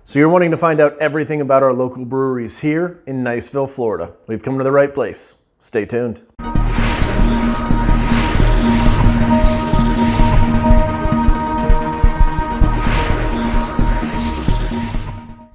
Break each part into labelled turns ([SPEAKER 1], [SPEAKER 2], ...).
[SPEAKER 1] So you're wanting to find out everything about our local breweries here in Niceville, Florida. We've come to the right place. Stay tuned.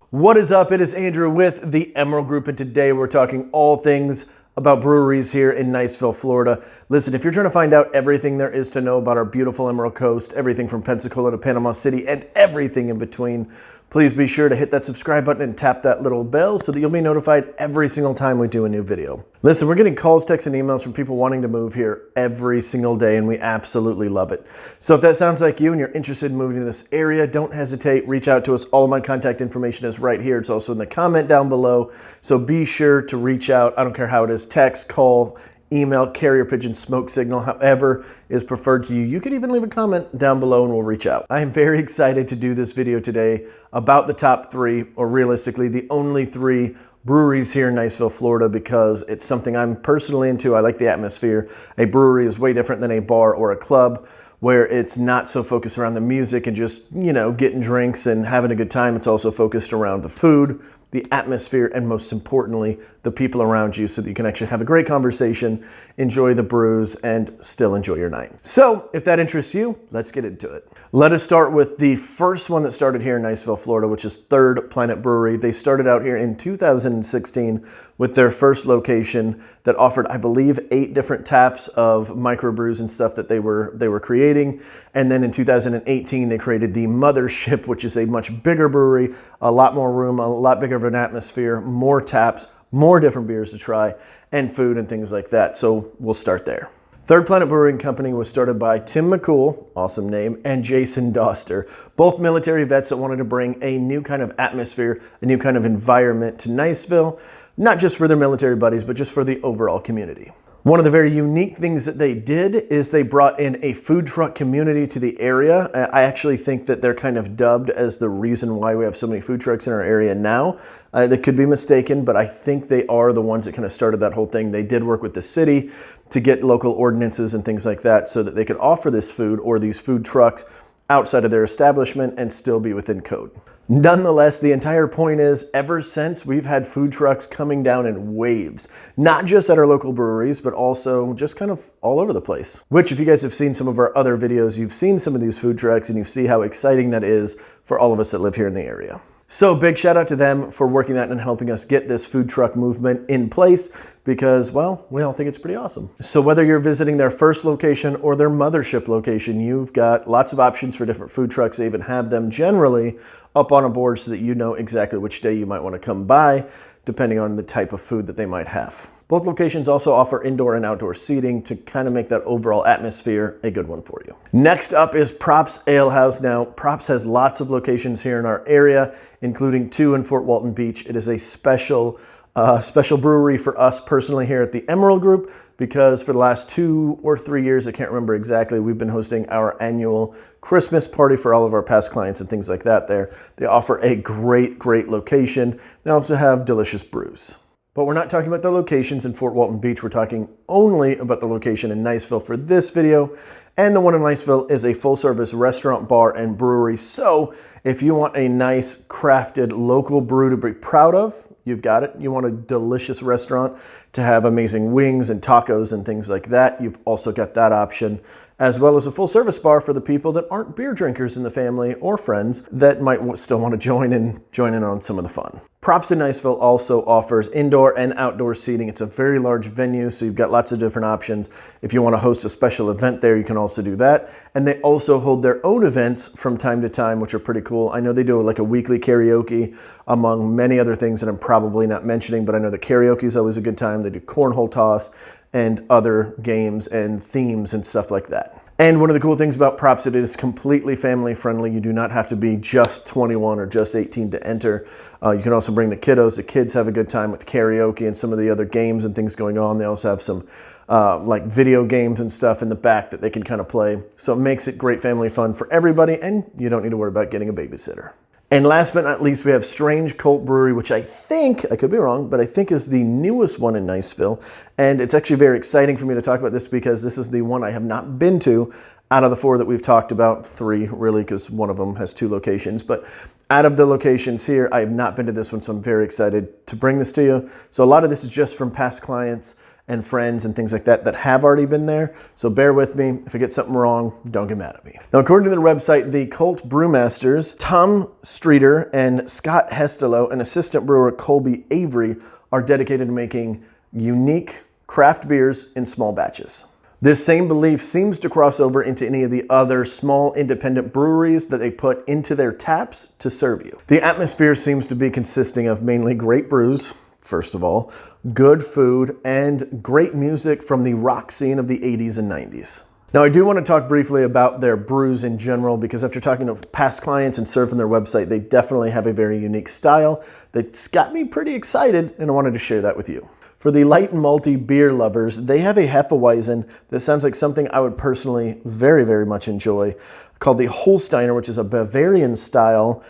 [SPEAKER 1] What is up? It is Andrew with the Emerald Group, and today we're talking all things about breweries here in Niceville, Florida. Listen, if you're trying to find out everything there is to know about our beautiful Emerald Coast, everything from Pensacola to Panama City, and everything in between, please be sure to hit that subscribe button and tap that little bell so that you'll be notified every single time we do a new video. Listen, we're getting calls, texts, and emails from people wanting to move here every single day, and we absolutely love it. So if that sounds like you and you're interested in moving to this area, don't hesitate. Reach out to us. All of my contact information is right here. It's also in the comment down below. So be sure to reach out. I don't care how it is. Text, call, email, carrier pigeon, smoke signal, however is preferred to you. You can even leave a comment down below and we'll reach out. I am very excited to do this video today about the top three, or realistically, the only three breweries here in Niceville, Florida, because it's something I'm personally into. I like the atmosphere. A brewery is way different than a bar or a club, where it's not so focused around the music and just, you know, getting drinks and having a good time. It's also focused around the food, the atmosphere, and most importantly, the people around you, so that you can actually have a great conversation, enjoy the brews, and still enjoy your night. So if that interests you, let's get into it. Let us start with the first one that started here in Niceville, Florida, which is Third Planet Brewery. They started out here in 2016 with their first location that offered, I believe, 8 different taps of microbrews and stuff that they were creating. And then in 2018, they created the Mothership, which is a much bigger brewery, a lot more room, a lot bigger of an atmosphere, more taps, more different beers to try, and food and things like that. So we'll start there. Third Planet Brewing Company was started by Tim McCool, awesome name, and Jason Doster, both military vets that wanted to bring a new kind of atmosphere, a new kind of environment to Niceville, not just for their military buddies, but just for the overall community. One of the very unique things that they did is they brought in a food truck community to the area. I actually think that they're kind of dubbed as the reason why we have so many food trucks in our area now. That could be mistaken, but I think they are the ones that kind of started that whole thing. They did work with the city to get local ordinances and things like that so that they could offer this food or these food trucks outside of their establishment and still be within code. Nonetheless, the entire point is, ever since, we've had food trucks coming down in waves, not just at our local breweries, but also just kind of all over the place. Which, if you guys have seen some of our other videos, you've seen some of these food trucks and you see how exciting that is for all of us that live here in the area. So big shout out to them for working that and helping us get this food truck movement in place because, well, we all think it's pretty awesome. So whether you're visiting their first location or their Mothership location, you've got lots of options for different food trucks. They even have them generally up on a board so that you know exactly which day you might want to come by, depending on the type of food that they might have. Both locations also offer indoor and outdoor seating to kind of make that overall atmosphere a good one for you. Next up is Props Ale House. Now, Props has lots of locations here in our area, including 2 in Fort Walton Beach. It is a special brewery for us personally here at the Emerald Group, because for the last 2 or 3 years, I can't remember exactly, we've been hosting our annual Christmas party for all of our past clients and things like that there. They offer a great location. They also have delicious brews. But we're not talking about the locations in Fort Walton Beach. We're talking only about the location in Niceville for this video. And the one in Niceville is a full-service restaurant, bar, and brewery. So if you want a nice, crafted, local brew to be proud of, you've got it. You want a delicious restaurant to have amazing wings and tacos and things like that, you've also got that option, as well as a full-service bar for the people that aren't beer drinkers in the family or friends that might still want to join in on some of the fun. Props in Niceville also offers indoor and outdoor seating. It's a very large venue, so you've got lots of different options. If you want to host a special event there, you can also do that. And they also hold their own events from time to time, which are pretty cool. I know they do like a weekly karaoke, among many other things that I'm probably not mentioning, but I know the karaoke is always a good time. They do cornhole toss and other games and themes and stuff like that. And one of the cool things about Props, it is completely family friendly. You do not have to be just 21 or just 18 to enter. You can also bring the kiddos. The kids have a good time with karaoke and some of the other games and things going on. They also have some like video games and stuff in the back that they can kind of play. So it makes it great family fun for everybody, and you don't need to worry about getting a babysitter. And last but not least, we have Strange Colt Brewery, which I think, I could be wrong, but I think is the newest one in Niceville. And it's actually very exciting for me to talk about this because this is the one I have not been to Out of the 4 that we've talked about, 3 really, because one of them has 2 locations, but out of the locations here, I have not been to this one, so I'm very excited to bring this to you. So a lot of this is just from past clients and friends and things like that that have already been there. So bear with me. If I get something wrong, don't get mad at me. Now, according to their website, the Colt brewmasters, Tom Streeter and Scott Hestelow, and assistant brewer Colby Avery, are dedicated to making unique craft beers in small batches. This same belief seems to cross over into any of the other small independent breweries that they put into their taps to serve you. The atmosphere seems to be consisting of mainly great brews, first of all, good food, and great music from the rock scene of the 80s and 90s. Now, I do want to talk briefly about their brews in general, because after talking to past clients and surfing their website, they definitely have a very unique style that's got me pretty excited, and I wanted to share that with you. For the light and malty beer lovers, they have a Hefeweizen that sounds like something I would personally very, very much enjoy, called the Holsteiner, which is a Bavarian style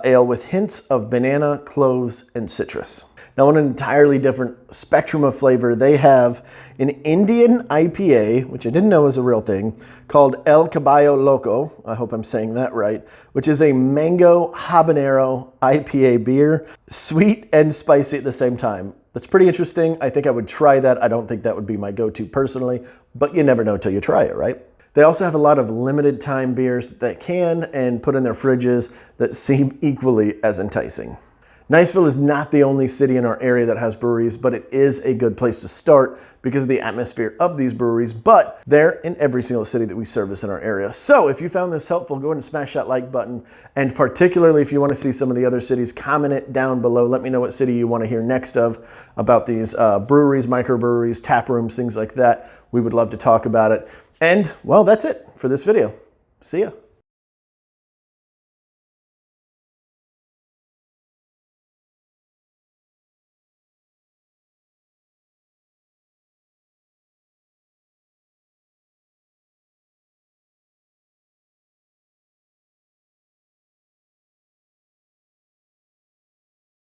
[SPEAKER 1] ale with hints of banana, cloves, and citrus. Now, on an entirely different spectrum of flavor, they have an Indian IPA, which I didn't know was a real thing, called El Caballo Loco. I hope I'm saying that right, which is a mango habanero IPA beer, sweet and spicy at the same time. That's pretty interesting. I think I would try that. I don't think that would be my go-to personally, but you never know till you try it, right? They also have a lot of limited time beers that can and put in their fridges that seem equally as enticing. Niceville is not the only city in our area that has breweries, but it is a good place to start because of the atmosphere of these breweries, but they're in every single city that we service in our area. So if you found this helpful, go ahead and smash that like button. And particularly if you want to see some of the other cities, comment it down below. Let me know what city you want to hear next of about these breweries, microbreweries, tap rooms, things like that. We would love to talk about it. And well, that's it for this video. See ya.